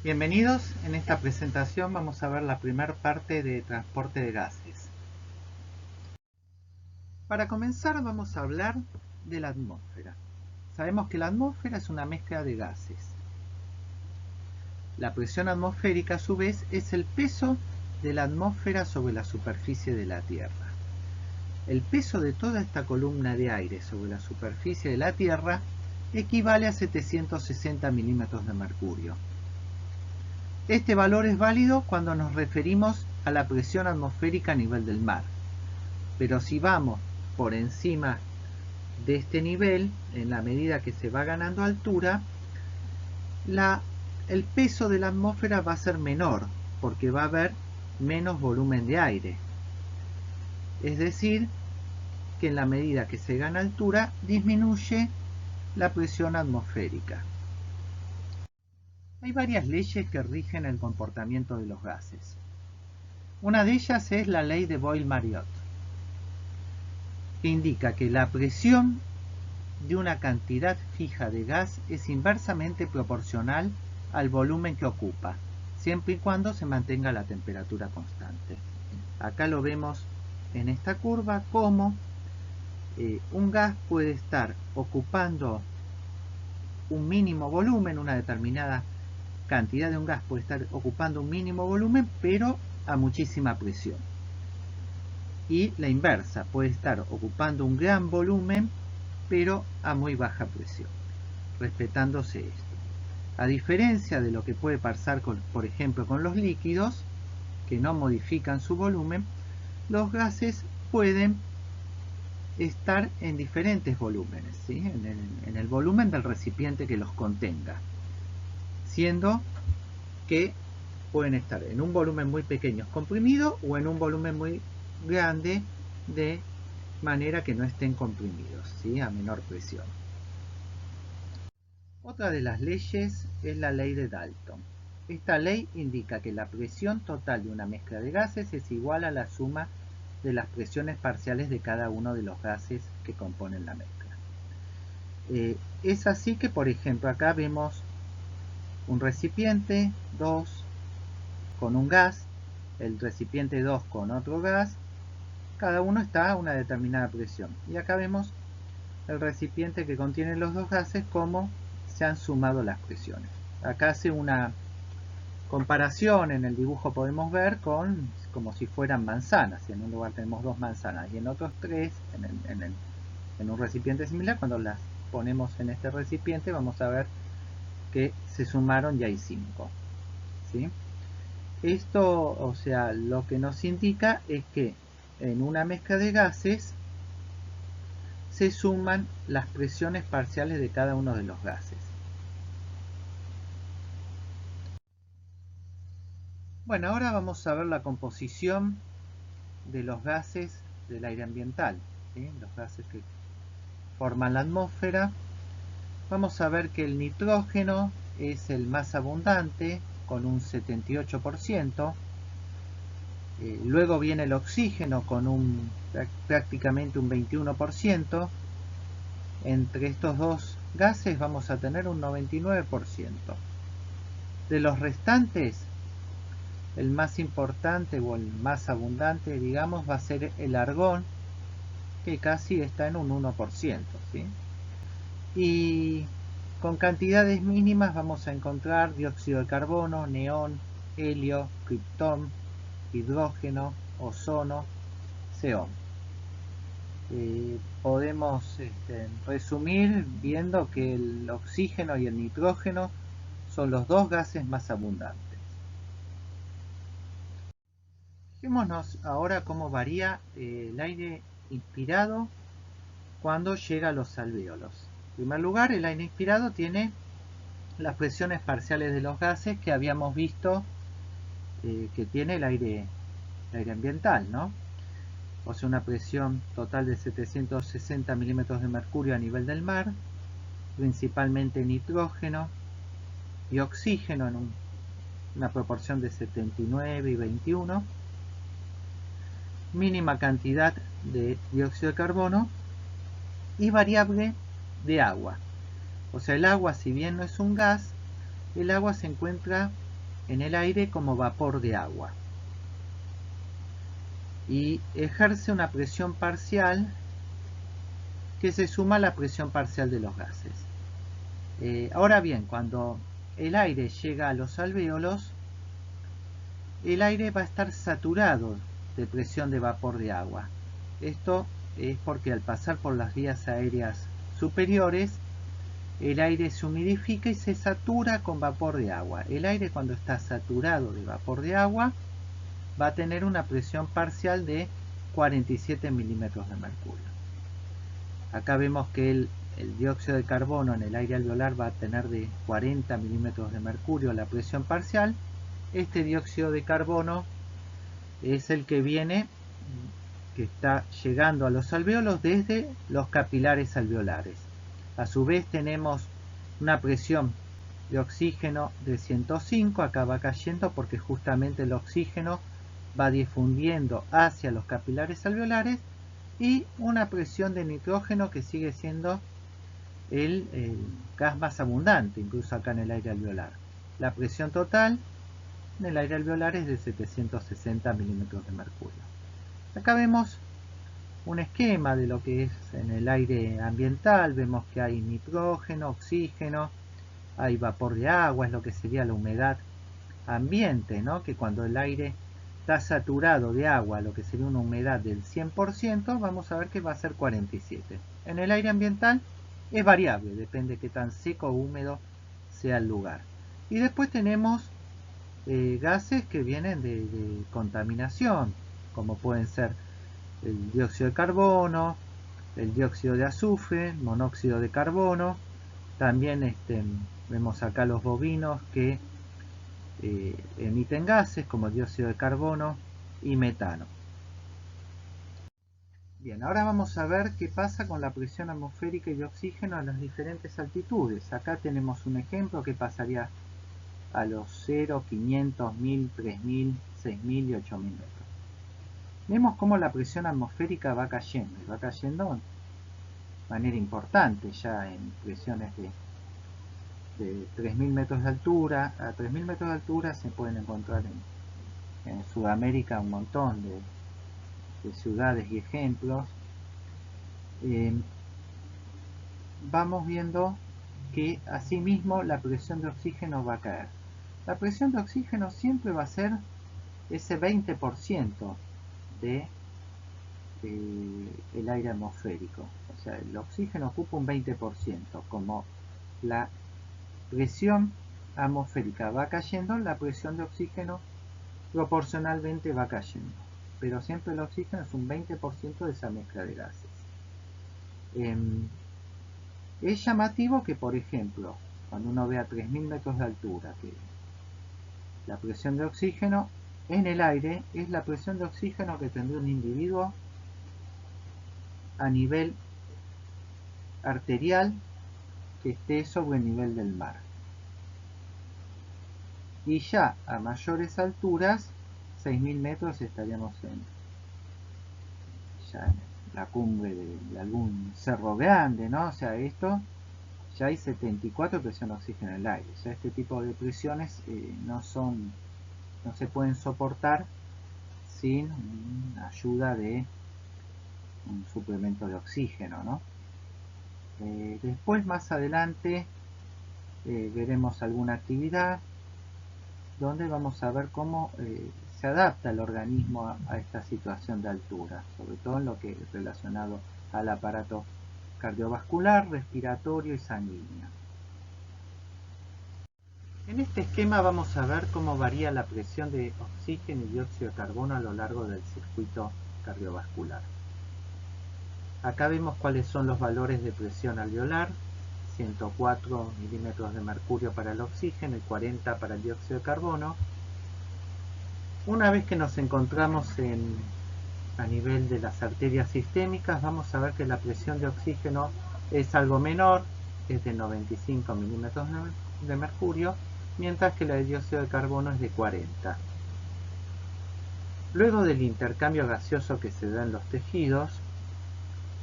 Bienvenidos, en esta presentación vamos a ver la primera parte de transporte de gases. Para comenzar vamos a hablar de la atmósfera. Sabemos que la atmósfera es una mezcla de gases. La presión atmosférica a su vez es el peso de la atmósfera sobre la superficie de la Tierra. El peso de toda esta columna de aire sobre la superficie de la Tierra equivale a 760 milímetros de mercurio. Este valor es válido cuando nos referimos a la presión atmosférica a nivel del mar. Pero si vamos por encima de este nivel, en la medida que se va ganando altura, el peso de la atmósfera va a ser menor, porque va a haber menos volumen de aire. Es decir, que en la medida que se gana altura, disminuye la presión atmosférica. Hay varias leyes que rigen el comportamiento de los gases. Una de ellas es la ley de Boyle-Mariotte, que indica que la presión de una cantidad fija de gas es inversamente proporcional al volumen que ocupa, siempre y cuando se mantenga la temperatura constante. Acá lo vemos en esta curva como un gas puede estar ocupando un mínimo volumen, una determinada cantidad de un gas puede estar ocupando un mínimo volumen, pero a muchísima presión. Y la inversa, puede estar ocupando un gran volumen, pero a muy baja presión, respetándose esto. A diferencia de lo que puede pasar, por ejemplo, con los líquidos, que no modifican su volumen, los gases pueden estar en diferentes volúmenes, ¿sí? en el volumen del recipiente que los contenga, siendo que pueden estar en un volumen muy pequeño comprimido o en un volumen muy grande de manera que no estén comprimidos, ¿sí? A menor presión. Otra de las leyes es la ley de Dalton. Esta ley indica que la presión total de una mezcla de gases es igual a la suma de las presiones parciales de cada uno de los gases que componen la mezcla. Es así que, por ejemplo, acá vemos un recipiente 2 con un gas, el recipiente 2 con otro gas, cada uno está a una determinada presión. Y acá vemos el recipiente que contiene los dos gases, cómo se han sumado las presiones. Acá hace una comparación, en el dibujo podemos ver con como si fueran manzanas. En un lugar tenemos dos manzanas y en otros tres, en un recipiente similar. Cuando las ponemos en este recipiente vamos a ver que se sumaron y hay 5, ¿sí? Esto, o sea, lo que nos indica es que en una mezcla de gases se suman las presiones parciales de cada uno de los gases. Bueno, ahora vamos a ver la composición de los gases del aire ambiental, ¿sí? Los gases que forman la atmósfera. Vamos a ver que el nitrógeno es el más abundante, con un 78%. Luego viene el oxígeno con prácticamente un 21%. Entre estos dos gases vamos a tener un 99%. De los restantes, el más importante o el más abundante, digamos, va a ser el argón, que casi está en un 1%, ¿sí? Y con cantidades mínimas vamos a encontrar dióxido de carbono, neón, helio, criptón, hidrógeno, ozono, xeón. Podemos resumir viendo que el oxígeno y el nitrógeno son los dos gases más abundantes. Fijémonos ahora cómo varía el aire inspirado cuando llega a los alvéolos. En primer lugar, el aire inspirado tiene las presiones parciales de los gases que habíamos visto que tiene el aire ambiental, ¿no? O sea, una presión total de 760 milímetros de mercurio a nivel del mar, principalmente nitrógeno y oxígeno en una proporción de 79 y 21, mínima cantidad de dióxido de carbono y variable de agua. O sea, el agua, si bien no es un gas, el agua se encuentra en el aire como vapor de agua y ejerce una presión parcial que se suma a la presión parcial de los gases. Ahora bien, cuando el aire llega a los alvéolos, el aire va a estar saturado de presión de vapor de agua. Esto es porque al pasar por las vías aéreas superiores, el aire se humidifica y se satura con vapor de agua. El aire, cuando está saturado de vapor de agua, va a tener una presión parcial de 47 milímetros de mercurio. Acá vemos que el dióxido de carbono en el aire alveolar va a tener de 40 milímetros de mercurio la presión parcial. Este dióxido de carbono es el que viene, que está llegando a los alvéolos desde los capilares alveolares. A su vez tenemos una presión de oxígeno de 105, acá va cayendo porque justamente el oxígeno va difundiendo hacia los capilares alveolares, y una presión de nitrógeno que sigue siendo el gas más abundante, incluso acá en el aire alveolar. La presión total en el aire alveolar es de 760 milímetros de mercurio. Acá vemos un esquema de lo que es en el aire ambiental. Vemos que hay nitrógeno, oxígeno, hay vapor de agua, es lo que sería la humedad ambiente, ¿no? Que cuando el aire está saturado de agua, lo que sería una humedad del 100%, vamos a ver que va a ser 47. En el aire ambiental es variable, depende de qué tan seco o húmedo sea el lugar. Y después tenemos gases que vienen de contaminación, como pueden ser el dióxido de carbono, el dióxido de azufre, monóxido de carbono. También vemos acá los bovinos que emiten gases como el dióxido de carbono y metano. Bien, ahora vamos a ver qué pasa con la presión atmosférica y de oxígeno a las diferentes altitudes. Acá tenemos un ejemplo que pasaría a los 0, 500, 1000, 3000, 6000 y 8000 metros. Vemos cómo la presión atmosférica va cayendo, y va cayendo de manera importante, ya en presiones de 3000 metros de altura. A 3000 metros de altura se pueden encontrar en Sudamérica un montón de ciudades y ejemplos. Vamos viendo que asimismo la presión de oxígeno va a caer. La presión de oxígeno siempre va a ser ese 20% de el aire atmosférico. O sea, el oxígeno ocupa un 20%. Como la presión atmosférica va cayendo, la presión de oxígeno proporcionalmente va cayendo. Pero siempre el oxígeno es un 20% de esa mezcla de gases. Es llamativo que, por ejemplo, cuando uno ve a 3000 metros de altura, que la presión de oxígeno en el aire es la presión de oxígeno que tendría un individuo a nivel arterial que esté sobre el nivel del mar. Y ya a mayores alturas, 6000 metros, estaríamos ya en la cumbre de algún cerro grande, ¿no? O sea, esto ya hay 74 presión de oxígeno en el aire. Ya este tipo de presiones no se pueden soportar sin ayuda de un suplemento de oxígeno, ¿no? Después, más adelante, veremos alguna actividad donde vamos a ver cómo se adapta el organismo a esta situación de altura, sobre todo en lo que es relacionado al aparato cardiovascular, respiratorio y sanguíneo. En este esquema vamos a ver cómo varía la presión de oxígeno y dióxido de carbono a lo largo del circuito cardiovascular. Acá vemos cuáles son los valores de presión alveolar: 104 milímetros de mercurio para el oxígeno y 40 para el dióxido de carbono. Una vez que nos encontramos a nivel de las arterias sistémicas, vamos a ver que la presión de oxígeno es algo menor, es de 95 milímetros de mercurio, mientras que la de dióxido de carbono es de 40. Luego del intercambio gaseoso que se da en los tejidos,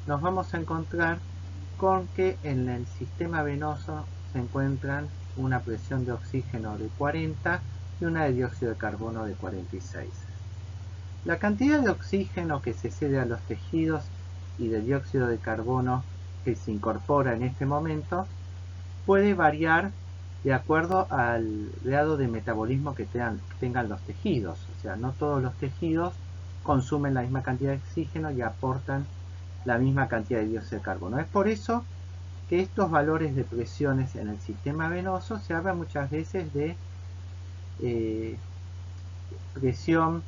nos vamos a encontrar con que en el sistema venoso se encuentran una presión de oxígeno de 40 y una de dióxido de carbono de 46. La cantidad de oxígeno que se cede a los tejidos y de dióxido de carbono que se incorpora en este momento puede variar de acuerdo al grado de metabolismo que tengan los tejidos. O sea, no todos los tejidos consumen la misma cantidad de oxígeno y aportan la misma cantidad de dióxido de carbono. Es por eso que estos valores de presiones en el sistema venoso se habla muchas veces de presión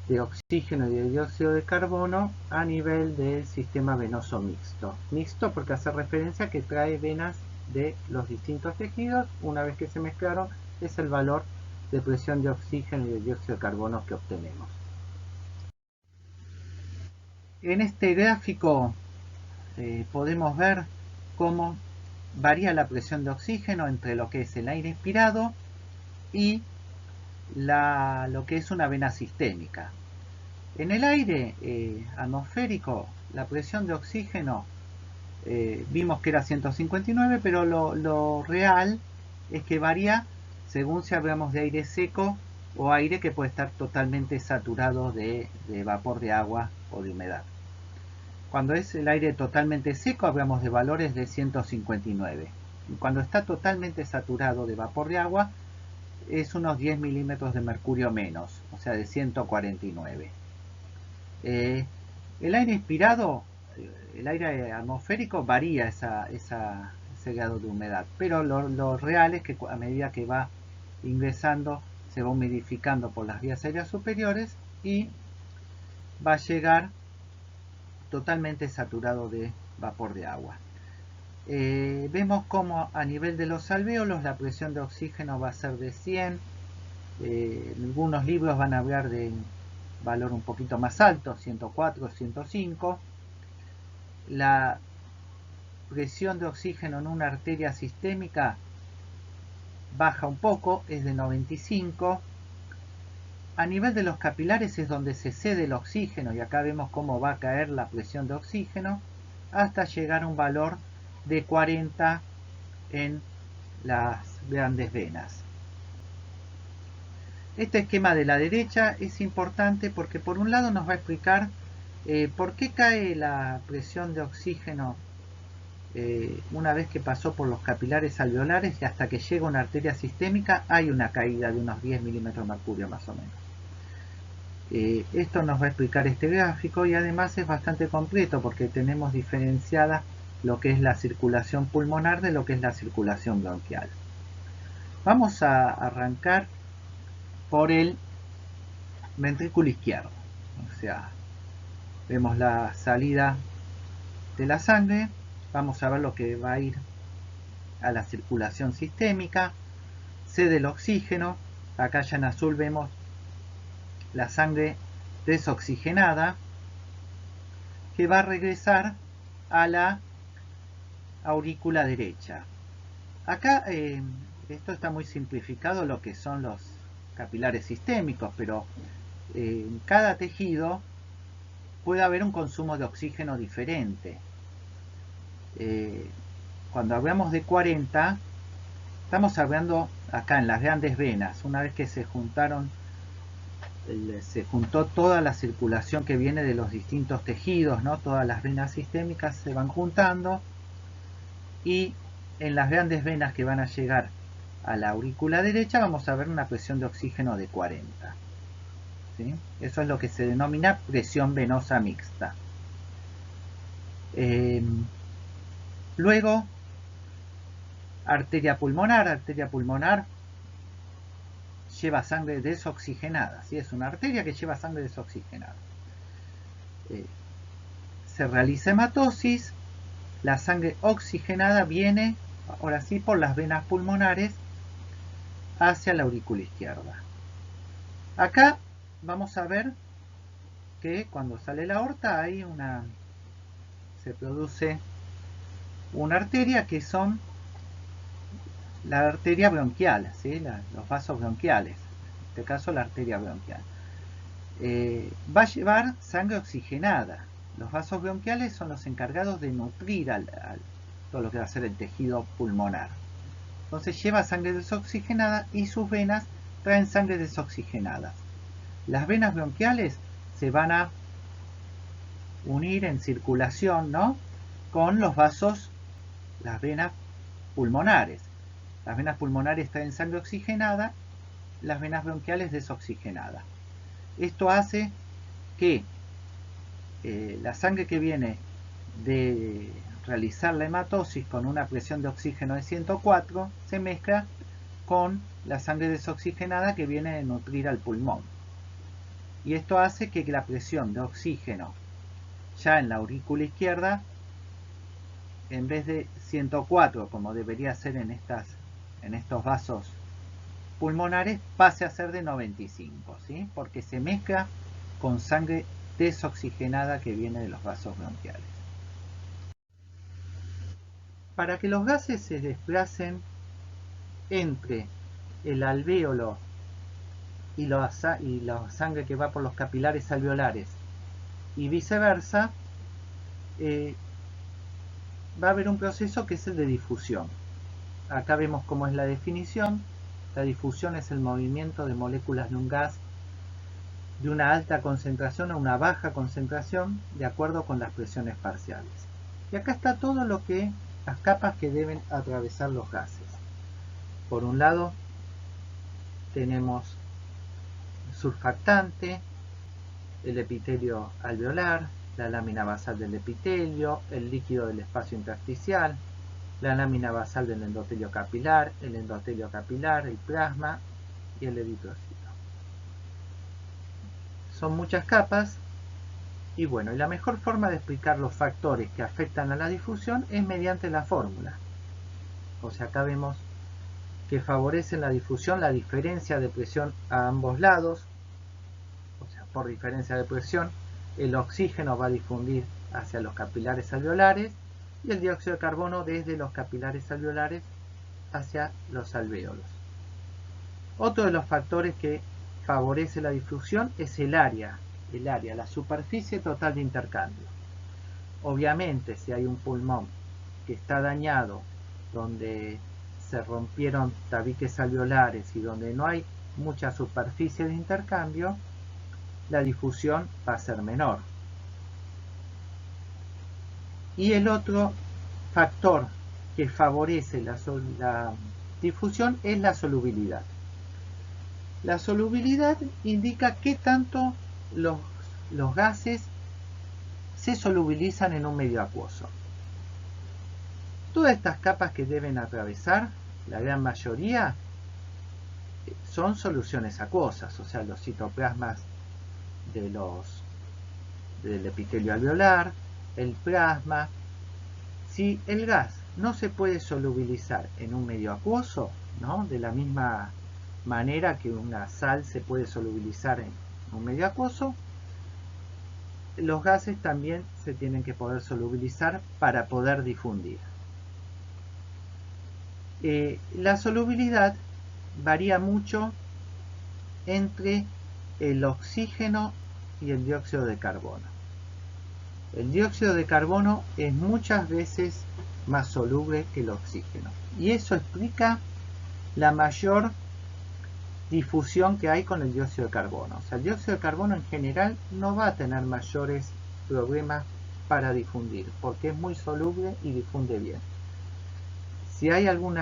de oxígeno y de dióxido de carbono a nivel del sistema venoso mixto. Mixto porque hace referencia a que trae venas de los distintos tejidos. Una vez que se mezclaron, es el valor de presión de oxígeno y de dióxido de carbono que obtenemos. En este gráfico podemos ver cómo varía la presión de oxígeno entre lo que es el aire inspirado y lo que es una vena sistémica. En el aire atmosférico, la presión de oxígeno vimos que era 159, pero lo real es que varía según si hablamos de aire seco o aire que puede estar totalmente saturado de vapor de agua o de humedad. Cuando es el aire totalmente seco hablamos de valores de 159. Y cuando está totalmente saturado de vapor de agua es unos 10 milímetros de mercurio menos, o sea de 149. El aire inspirado, el aire atmosférico varía ese grado de humedad, pero lo real es que a medida que va ingresando se va humidificando por las vías aéreas superiores y va a llegar totalmente saturado de vapor de agua. Vemos como a nivel de los alvéolos la presión de oxígeno va a ser de 100. Algunos libros van a hablar de valor un poquito más alto, 104, 105. La presión de oxígeno en una arteria sistémica baja un poco, es de 95. A nivel de los capilares es donde se cede el oxígeno, y acá vemos cómo va a caer la presión de oxígeno hasta llegar a un valor de 40 en las grandes venas. Este esquema de la derecha es importante porque por un lado nos va a explicar por qué cae la presión de oxígeno una vez que pasó por los capilares alveolares y hasta que llega a una arteria sistémica hay una caída de unos 10 milímetros de mercurio más o menos. Esto nos va a explicar este gráfico y además es bastante completo porque tenemos diferenciada lo que es la circulación pulmonar de lo que es la circulación bronquial. Vamos a arrancar por el ventrículo izquierdo, o sea, vemos la salida de la sangre. Vamos a ver lo que va a ir a la circulación sistémica, cede el oxígeno. Acá ya en azul vemos la sangre desoxigenada que va a regresar a la aurícula derecha. Acá esto está muy simplificado lo que son los capilares sistémicos, pero en cada tejido puede haber un consumo de oxígeno diferente. Cuando hablamos de 40, estamos hablando acá en las grandes venas. Una vez que se juntó toda la circulación que viene de los distintos tejidos, ¿no? Todas las venas sistémicas se van juntando y en las grandes venas que van a llegar a la aurícula derecha vamos a ver una presión de oxígeno de 40. ¿Sí? Eso es lo que se denomina presión venosa mixta. Luego, arteria pulmonar lleva sangre desoxigenada. ¿Sí? Es una arteria que lleva sangre desoxigenada. Se realiza hematosis, la sangre oxigenada viene, ahora sí, por las venas pulmonares hacia la aurícula izquierda. Acá vamos a ver que cuando sale la aorta se produce una arteria que son la arteria bronquial, ¿sí? Los vasos bronquiales, en este caso la arteria bronquial. Va a llevar sangre oxigenada. Los vasos bronquiales son los encargados de nutrir todo lo que va a ser el tejido pulmonar. Entonces lleva sangre desoxigenada y sus venas traen sangre desoxigenada. Las venas bronquiales se van a unir en circulación, ¿no?, con los vasos, las venas pulmonares. Las venas pulmonares traen sangre oxigenada, las venas bronquiales desoxigenada. Esto hace que la sangre que viene de realizar la hematosis con una presión de oxígeno de 104 se mezcla con la sangre desoxigenada que viene de nutrir al pulmón. Y esto hace que la presión de oxígeno ya en la aurícula izquierda, en vez de 104 como debería ser en estos vasos pulmonares, pase a ser de 95, ¿sí?, porque se mezcla con sangre desoxigenada que viene de los vasos bronquiales. Para que los gases se desplacen entre el alvéolo y la sangre que va por los capilares alveolares y viceversa, va a haber un proceso que es el de difusión. Acá vemos cómo es la definición. La difusión es el movimiento de moléculas de un gas de una alta concentración a una baja concentración de acuerdo con las presiones parciales. Y acá está todo las capas que deben atravesar los gases. Por un lado tenemos surfactante, el epitelio alveolar, la lámina basal del epitelio, el líquido del espacio intersticial, la lámina basal del endotelio capilar, el plasma y el eritrocito. Son muchas capas y bueno, la mejor forma de explicar los factores que afectan a la difusión es mediante la fórmula. O sea, acá vemos que favorecen la difusión la diferencia de presión a ambos lados. O sea, por diferencia de presión, el oxígeno va a difundir hacia los capilares alveolares y el dióxido de carbono desde los capilares alveolares hacia los alvéolos. Otro de los factores que favorece la difusión es el área, la superficie total de intercambio. Obviamente, si hay un pulmón que está dañado, donde se rompieron tabiques alveolares y donde no hay mucha superficie de intercambio, la difusión va a ser menor. Y el otro factor que favorece la difusión es la solubilidad. La solubilidad indica qué tanto los gases se solubilizan en un medio acuoso. Todas estas capas que deben atravesar, la gran mayoría, son soluciones acuosas, o sea, los citoplasmas del epitelio alveolar, el plasma. Si el gas no se puede solubilizar en un medio acuoso, ¿no?, de la misma manera que una sal se puede solubilizar en un medio acuoso, los gases también se tienen que poder solubilizar para poder difundir. La solubilidad varía mucho entre el oxígeno y el dióxido de carbono. El dióxido de carbono es muchas veces más soluble que el oxígeno, y eso explica la mayor difusión que hay con el dióxido de carbono. O sea, el dióxido de carbono en general no va a tener mayores problemas para difundir, porque es muy soluble y difunde bien. Si hay algún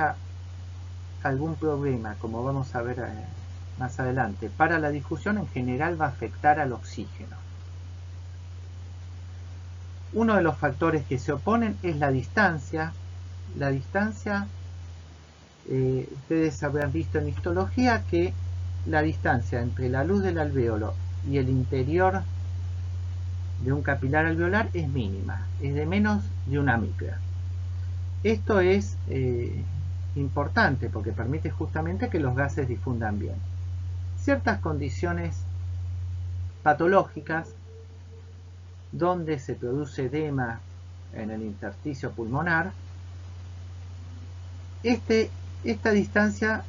problema, como vamos a ver más adelante, para la difusión, en general va a afectar al oxígeno. Uno de los factores que se oponen es la distancia. La distancia, ustedes habrán visto en histología que la distancia entre la luz del alvéolo y el interior de un capilar alveolar es mínima, es de menos de 1 micra. Esto es importante porque permite justamente que los gases difundan bien. Ciertas condiciones patológicas donde se produce edema en el intersticio pulmonar, esta distancia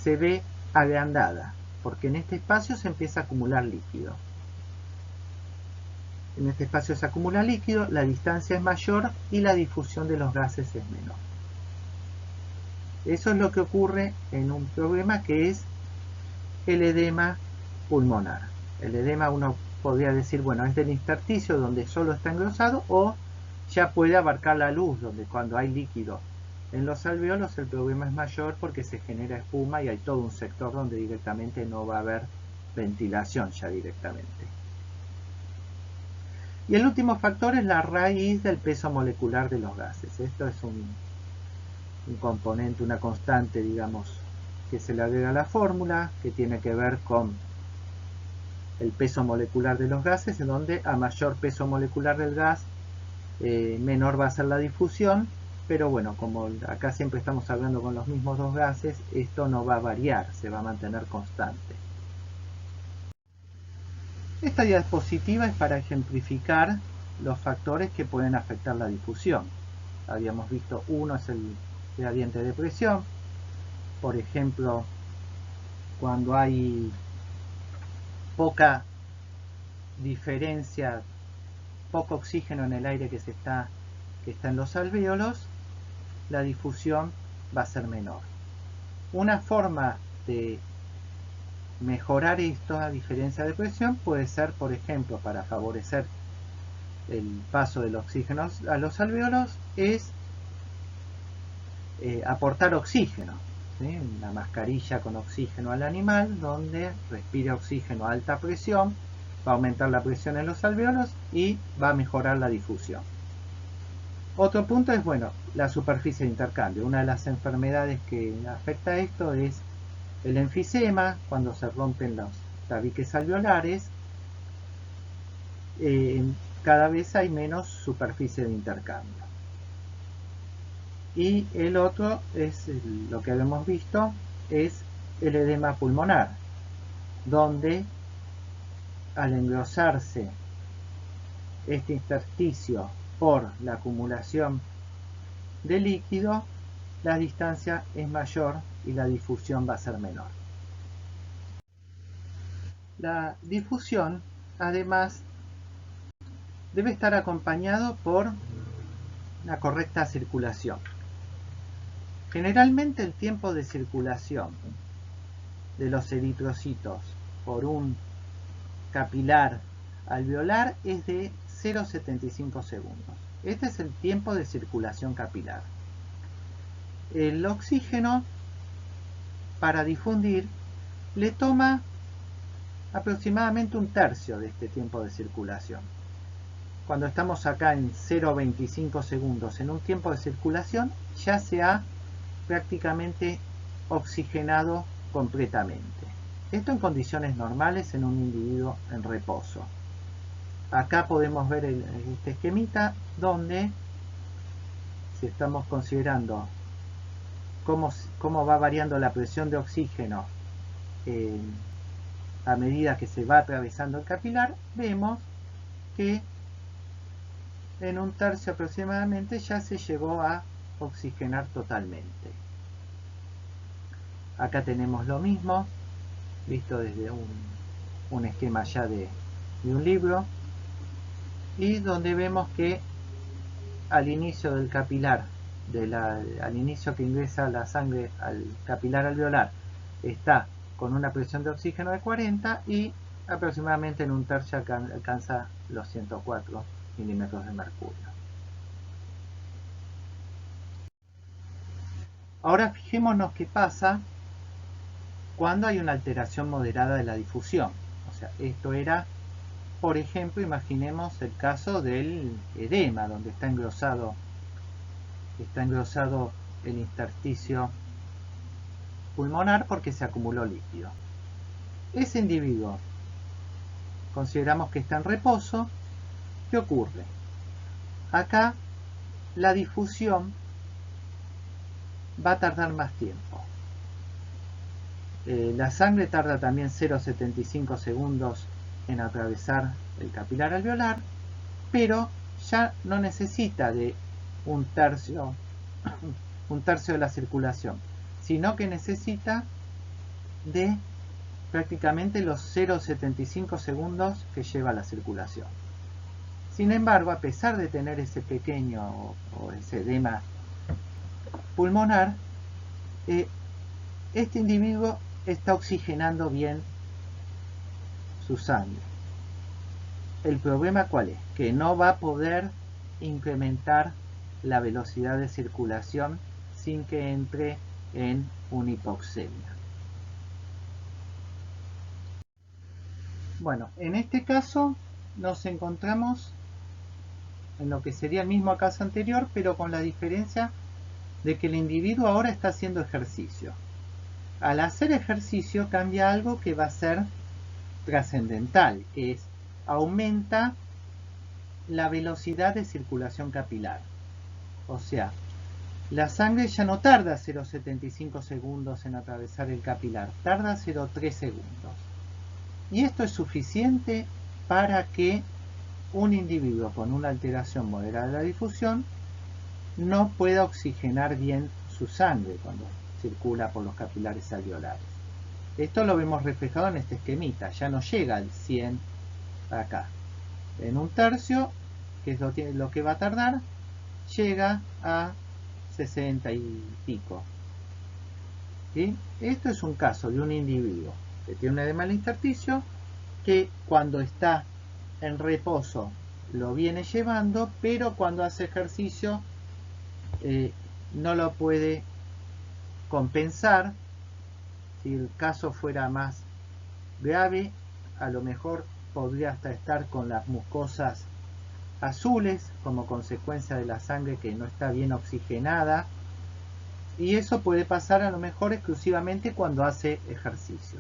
se ve agrandada, porque en este espacio se empieza a acumular líquido. En este espacio se acumula líquido, la distancia es mayor y la difusión de los gases es menor. Eso es lo que ocurre en un problema que es el edema pulmonar. El edema uno podría decir, bueno, es del intersticio donde solo está engrosado, o ya puede abarcar la luz, donde cuando hay líquido en los alvéolos el problema es mayor porque se genera espuma y hay todo un sector donde directamente no va a haber ventilación ya directamente. Y el último factor es la raíz del peso molecular de los gases. Esto es un componente, una constante, digamos, que se le agrega a la fórmula, que tiene que ver con el peso molecular de los gases, en donde a mayor peso molecular del gas, menor va a ser la difusión, pero bueno, como acá siempre estamos hablando con los mismos dos gases, esto no va a variar, se va a mantener constante. Esta diapositiva es para ejemplificar los factores que pueden afectar la difusión. Habíamos visto, uno es el gradiente de presión. Por ejemplo, cuando hay poca diferencia, poco oxígeno en el aire que está en los alvéolos, la difusión va a ser menor. Una forma de mejorar esta diferencia de presión puede ser, por ejemplo, para favorecer el paso del oxígeno a los alvéolos, es aportar oxígeno, ¿sí? Una mascarilla con oxígeno al animal, donde respira oxígeno a alta presión, va a aumentar la presión en los alvéolos y va a mejorar la difusión. Otro punto es, bueno, la superficie de intercambio. Una de las enfermedades que afecta a esto es el enfisema, cuando se rompen los tabiques alveolares, cada vez hay menos superficie de intercambio. Y el otro es lo que habíamos visto, es el edema pulmonar, donde al engrosarse este intersticio por la acumulación de líquido, la distancia es mayor y la difusión va a ser menor. La difusión, además, debe estar acompañado por una correcta circulación. Generalmente el tiempo de circulación de los eritrocitos por un capilar alveolar es de 0,75 segundos. Este es el tiempo de circulación capilar. El oxígeno, para difundir, le toma aproximadamente un tercio de este tiempo de circulación. Cuando estamos acá en 0,25 segundos en un tiempo de circulación, ya se ha prácticamente oxigenado completamente. Esto en condiciones normales en un individuo en reposo. Acá podemos ver este esquemita donde, si estamos considerando cómo va variando la presión de oxígeno a medida que se va atravesando el capilar, vemos que en un tercio aproximadamente ya se llegó a oxigenar totalmente. Acá tenemos lo mismo, visto desde un esquema ya de un libro, y donde vemos que al inicio del capilar, al inicio que ingresa la sangre al capilar alveolar, está con una presión de oxígeno de 40 y aproximadamente en un tercio alcanza los 104 milímetros de mercurio. Ahora fijémonos qué pasa cuando hay una alteración moderada de la difusión. O sea, esto era, por ejemplo, imaginemos el caso del edema, donde está engrosado el intersticio pulmonar porque se acumuló líquido. Ese individuo consideramos que está en reposo. ¿Qué ocurre? Acá la difusión va a tardar más tiempo. La sangre tarda también 0,75 segundos en atravesar el capilar alveolar, pero ya no necesita de un tercio de la circulación, sino que necesita de prácticamente los 0,75 segundos que lleva la circulación. Sin embargo, a pesar de tener ese pequeño o ese edema pulmonar, este individuo está oxigenando bien su sangre. El problema ¿cuál es? Que no va a poder incrementar la velocidad de circulación sin que entre en una hipoxemia. Bueno, en este caso nos encontramos en lo que sería el mismo caso anterior, pero con la diferencia de que el individuo ahora está haciendo ejercicio. Al hacer ejercicio cambia algo que va a ser trascendental, que es aumenta la velocidad de circulación capilar. O sea, la sangre ya no tarda 0,75 segundos en atravesar el capilar, tarda 0,3 segundos. Y esto es suficiente para que un individuo con una alteración moderada de la difusión no pueda oxigenar bien su sangre cuando circula por los capilares alveolares. Esto lo vemos reflejado en este esquemita, ya no llega al 100 acá. En un tercio, que es lo que va a tardar, llega a 60 y pico. ¿Sí? Esto es un caso de un individuo que tiene un edema del intersticio que cuando está en reposo lo viene llevando, pero cuando hace ejercicio no lo puede compensar. Si el caso fuera más grave, a lo mejor podría hasta estar con las mucosas azules como consecuencia de la sangre que no está bien oxigenada, y eso puede pasar a lo mejor exclusivamente cuando hace ejercicio.